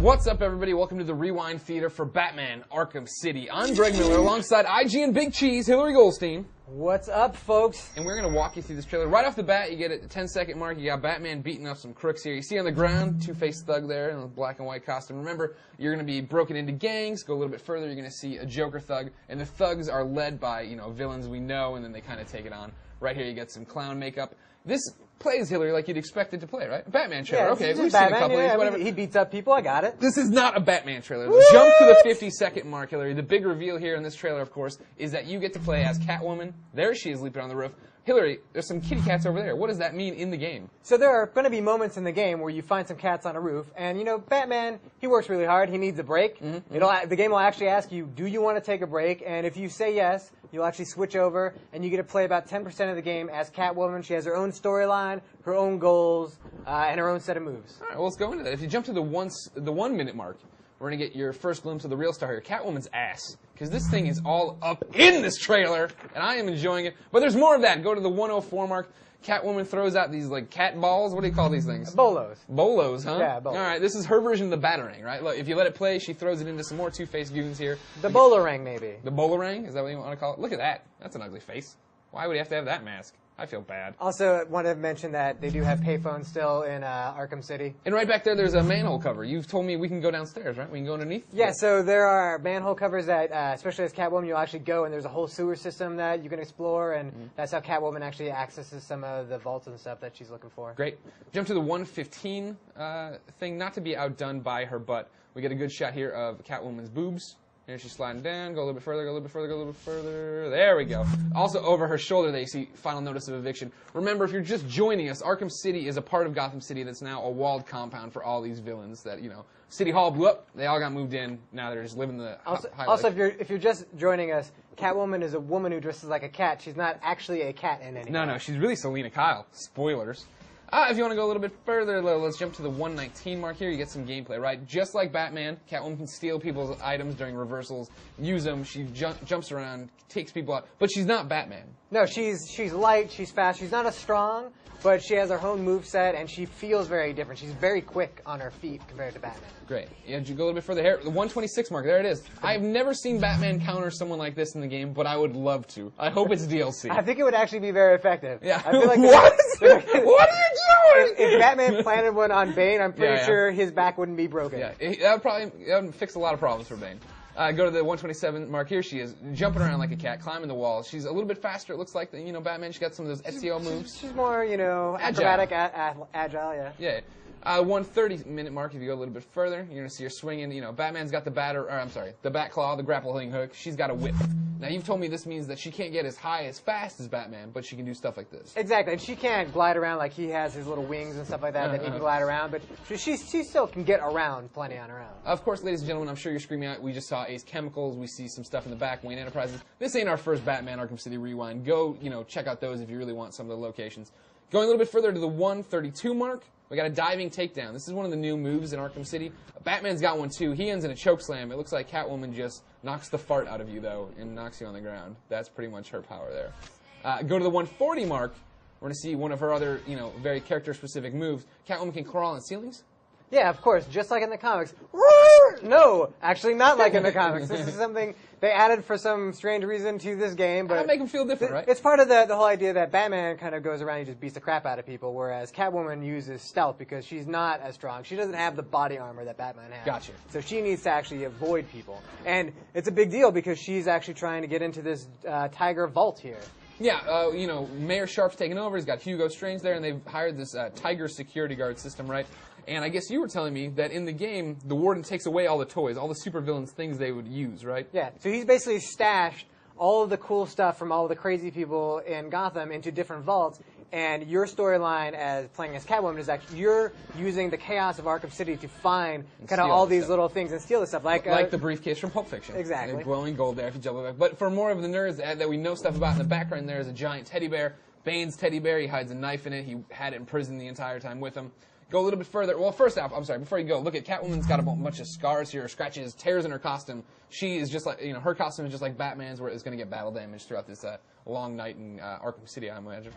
What's up, everybody? Welcome to the Rewind Theater for Batman Arkham City. I'm Greg Miller alongside IGN Big Cheese, Hillary Goldstein. What's up, folks? And we're going to walk you through this trailer. Right off the bat, you get at the 10-second mark, you got Batman beating up some crooks here. You see on the ground, Two-Face Thug there in a black and white costume. Remember, you're going to be broken into gangs. Go a little bit further, you're going to see a Joker Thug. And the thugs are led by, villains we know, and then they kind of take it on. Right here, you get some clown makeup. This plays, Hillary, like you'd expect it to play, right? Batman trailer. Yeah, okay, we've Batman, seen a couple of these, whatever. He beats up people, I got it. This is not a Batman trailer. Jump to the 50-second mark, Hillary. The big reveal here in this trailer, of course, is that you get to play as Catwoman. There she is leaping on the roof. Hillary, there's some kitty cats over there. What does that mean in the game? So there are going to be moments in the game where you find some cats on a roof, and Batman, he works really hard. He needs a break. The game will actually ask you, do you want to take a break? And if you say yes, you'll actually switch over, and you get to play about 10% of the game as Catwoman. She has her own storyline, her own goals, and her own set of moves. All right, well, let's go into that. If you jump to the 1 minute mark, we're going to get your first glimpse of the real star here, Catwoman's ass. Because this thing is all up in this trailer, and I am enjoying it. But there's more of that. Go to the 104 mark. Catwoman throws out these, cat balls. What do you call these things? Bolos. Bolos, huh? Yeah, bolos. All right, this is her version of the Batarang, right? Look, if you let it play, she throws it into some more Two-Face goons here. The Bolarang, maybe. The Bolarang? Is that what you want to call it? Look at that. That's an ugly face. Why would he have to have that mask? I feel bad. Also, want to mention that they do have payphones still in Arkham City. And right back there, there's a manhole cover. You've told me we can go downstairs, right? We can go underneath? Yeah, so there are manhole covers that, especially as Catwoman, you'll actually go, and there's a whole sewer system that you can explore, and that's how Catwoman actually accesses some of the vaults and stuff that she's looking for. Great. Jump to the 115 thing, not to be outdone by her butt. We get a good shot here of Catwoman's boobs. Here she's sliding down, go a little bit further, go a little bit further, go a little bit further. There we go. Also over her shoulder there you see final notice of eviction. Remember, if you're just joining us, Arkham City is a part of Gotham City that's now a walled compound for all these villains that, City Hall blew up, they all got moved in, now they're just living the high Also, life. if you're just joining us, Catwoman is a woman who dresses like a cat. She's not actually a cat in any way. No, she's really Selena Kyle. Spoilers. If you want to go a little bit further, let's jump to the 119 mark here. You get some gameplay, right? Just like Batman, Catwoman can steal people's items during reversals, use them. She jumps around, takes people out. But she's not Batman. No, she's light, she's fast. She's not as strong, but she has her own moveset, and she feels very different. She's very quick on her feet compared to Batman. Great. Yeah, you go a little bit further here. The 126 mark, there it is. I've never seen Batman counter someone like this in the game, but I would love to. I hope it's DLC. I think it would actually be very effective. Yeah. I feel like what? What are you doing? If Batman planted one on Bane, I'm pretty sure his back wouldn't be broken. Yeah, that would fix a lot of problems for Bane. Go to the 127 mark. Here she is, jumping around like a cat, climbing the walls. She's a little bit faster. It looks like Batman. She's got some of those SEO moves. She's more, acrobatic, agile, yeah. Yeah. 130-minute mark. If you go a little bit further, you're gonna see her swinging. Batman's got the bat claw, the grappling hook. She's got a whip. Now you've told me this means that she can't get as high as fast as Batman, but she can do stuff like this. Exactly, and she can't glide around like he has his little wings and stuff like that that he can glide around. But she still can get around plenty on her own. Of course, ladies and gentlemen, I'm sure you're screaming out. We just saw Ace Chemicals. We see some stuff in the back, Wayne Enterprises. This ain't our first Batman Arkham City Rewind. Go, check out those if you really want some of the locations. Going a little bit further to the 132 mark. We got a diving takedown. This is one of the new moves in Arkham City. Batman's got one too. He ends in a chokeslam. It looks like Catwoman just knocks the fart out of you though and knocks you on the ground. That's pretty much her power there. Go to the 140 mark. We're going to see one of her other, very character-specific moves. Catwoman can crawl on ceilings. Yeah, of course, just like in the comics. No, actually not like in the comics. This is something they added for some strange reason to this game. But that'll make them feel different, right? It's part of the whole idea that Batman kind of goes around and just beats the crap out of people, whereas Catwoman uses stealth because she's not as strong. She doesn't have the body armor that Batman has. Gotcha. So she needs to actually avoid people. And it's a big deal because she's actually trying to get into this Tiger Vault here. Yeah, Mayor Sharp's taken over. He's got Hugo Strange there, and they've hired this Tiger security guard system, right? And I guess you were telling me that in the game, the Warden takes away all the toys, all the supervillains' things they would use, right? Yeah, so he's basically stashed all of the cool stuff from all of the crazy people in Gotham into different vaults, and your storyline as playing as Catwoman is actually you're using the chaos of Arkham City to find kind of all these little things and steal the stuff. Like the briefcase from Pulp Fiction. Exactly. And glowing gold there if you jump it back. But for more of the nerds that we know stuff about in the background, there is a giant teddy bear. Bane's teddy bear, he hides a knife in it. He had it in prison the entire time with him. Go a little bit further. Well, first off, I'm sorry, before you go, look at Catwoman's got a bunch of scars here, scratches, tears in her costume. She is just like, her costume is just like Batman's, where it's going to get battle damage throughout this long night in Arkham City, I imagine.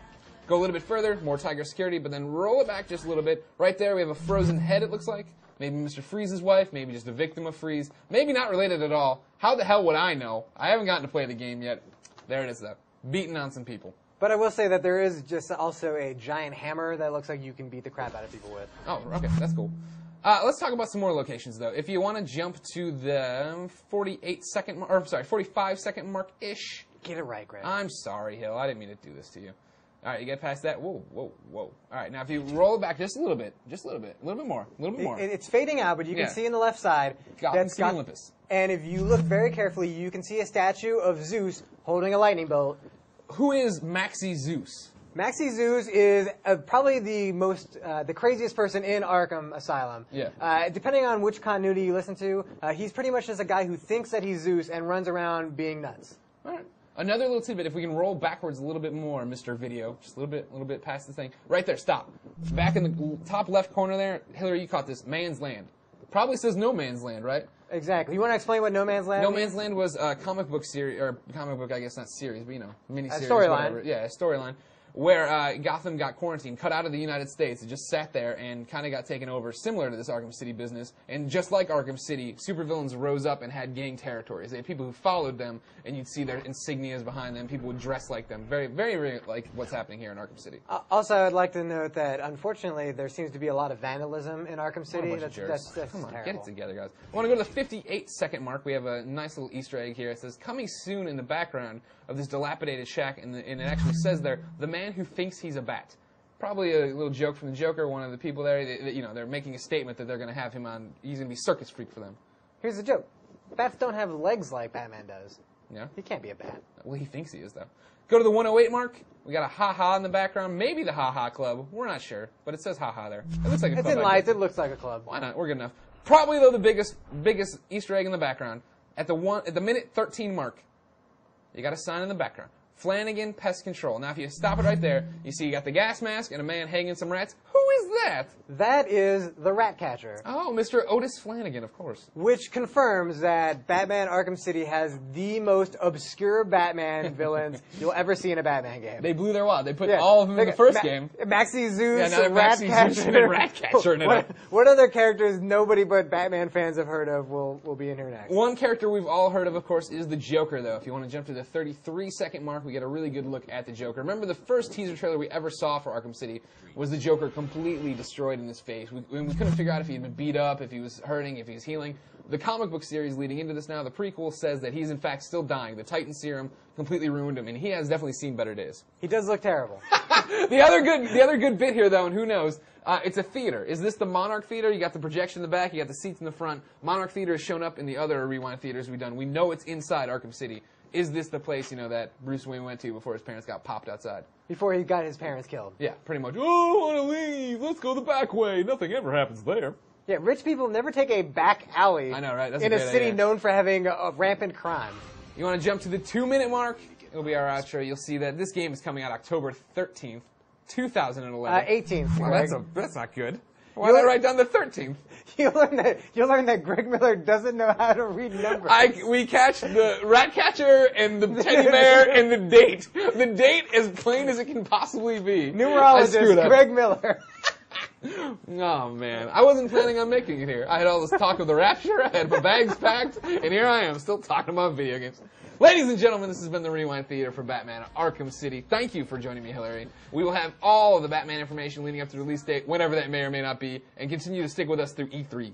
Go a little bit further, more Tiger security, but then roll it back just a little bit. Right there, we have a frozen head, it looks like. Maybe Mr. Freeze's wife, maybe just a victim of Freeze. Maybe not related at all. How the hell would I know? I haven't gotten to play the game yet. There it is, though. Beating on some people. But I will say that there is just also a giant hammer that looks like you can beat the crap out of people with. Oh, okay, that's cool. Let's talk about some more locations, though. If you want to jump to the 45-second mark-ish. Get it right, Greg. I'm sorry, Hill. I didn't mean to do this to you. All right, you get past that. Whoa, whoa, whoa. All right, now if you roll it back just a little bit, a little bit more. It's fading out, but you can see in the left side. Gotham City Olympus. And if you look very carefully, you can see a statue of Zeus holding a lightning bolt. Who is Maxi Zeus? Maxi Zeus is probably the craziest person in Arkham Asylum. Yeah. Depending on which continuity you listen to, he's pretty much just a guy who thinks that he's Zeus and runs around being nuts. All right. Another little tidbit, if we can roll backwards a little bit more, Mr. Video, just a little bit past the thing. Right there, stop. Back in the top left corner there, Hillary, you caught this, Man's Land. Probably says No Man's Land, right? Exactly. You want to explain what No Man's Land No is? Man's Land was a comic book series, or comic book, I guess not series, but mini-series. A storyline. Whatever. Yeah, a storyline. Where Gotham got quarantined, cut out of the United States. It just sat there and kind of got taken over, similar to this Arkham City business. And just like Arkham City, supervillains rose up and had gang territories. They had people who followed them, and you'd see their insignias behind them. People would dress like them. Very, very, very like what's happening here in Arkham City. Also, I'd like to note that, unfortunately, there seems to be a lot of vandalism in Arkham City. That's Come on, terrible. get it together, guys. I want to go to the 58-second mark. We have a nice little Easter egg here. It says, coming soon in the background of this dilapidated shack, and it actually says there, the man who thinks he's a bat. Probably a little joke from the Joker, one of the people there. They're making a statement that they're going to have him on. He's going to be circus freak for them. Here's the joke. Bats don't have legs like Batman does. Yeah? He can't be a bat. Well, he thinks he is, though. Go to the 108 mark. We got a ha-ha in the background. Maybe the ha-ha club. We're not sure, but it says ha-ha there. It looks like a club. It's in lights. It looks like a club. Why not? We're good enough. Probably, though, the biggest Easter egg in the background. At the minute 13 mark, you got a sign in the background. Flanagan Pest Control. Now, if you stop it right there, you see you got the gas mask and a man hanging some rats. Who is that? That is the rat catcher. Oh, Mr. Otis Flanagan, of course. Which confirms that Batman Arkham City has the most obscure Batman villains you'll ever see in a Batman game. They blew their wad. They put all of them in the first game. Maxi Zeus, yeah, now Rat Catcher. And Rat Catcher in it. What other characters nobody but Batman fans have heard of will be in here next? One character we've all heard of course, is the Joker, though. If you want to jump to the 33-second mark, we get a really good look at the Joker. Remember, the first teaser trailer we ever saw for Arkham City was the Joker completely destroyed in his face. We couldn't figure out if he had been beat up, if he was hurting, if he was healing. The comic book series leading into this now, the prequel, says that he's in fact still dying. The Titan serum completely ruined him, and he has definitely seen better days. He does look terrible. The other good bit here, though, and who knows, it's a theater. Is this the Monarch Theater? You got the projection in the back, you got the seats in the front. Monarch Theater has shown up in the other Rewind theaters we've done. We know it's inside Arkham City. Is this the place, that Bruce Wayne went to before his parents got popped outside? Before he got his parents killed. Yeah, pretty much. Oh, I want to leave. Let's go the back way. Nothing ever happens there. Yeah, rich people never take a back alley. I know, right? That's in a city idea. known for having a rampant crime. You want to jump to the 2-minute mark? It'll be our outro. You'll see that this game is coming out October 13th, 2011. 18th. Well, that's not good. Why did I write down the 13th? You'll learn that Greg Miller doesn't know how to read numbers. We catch the rat catcher and the teddy bear and the date. The date as plain as it can possibly be. Numerologist Greg Miller. Oh, man. I wasn't planning on making it here. I had all this talk of the rapture, I had my bags packed, and here I am, still talking about video games. Ladies and gentlemen, this has been the Rewind Theater for Batman Arkham City. Thank you for joining me, Hillary. We will have all of the Batman information leading up to the release date, whenever that may or may not be, and continue to stick with us through E3.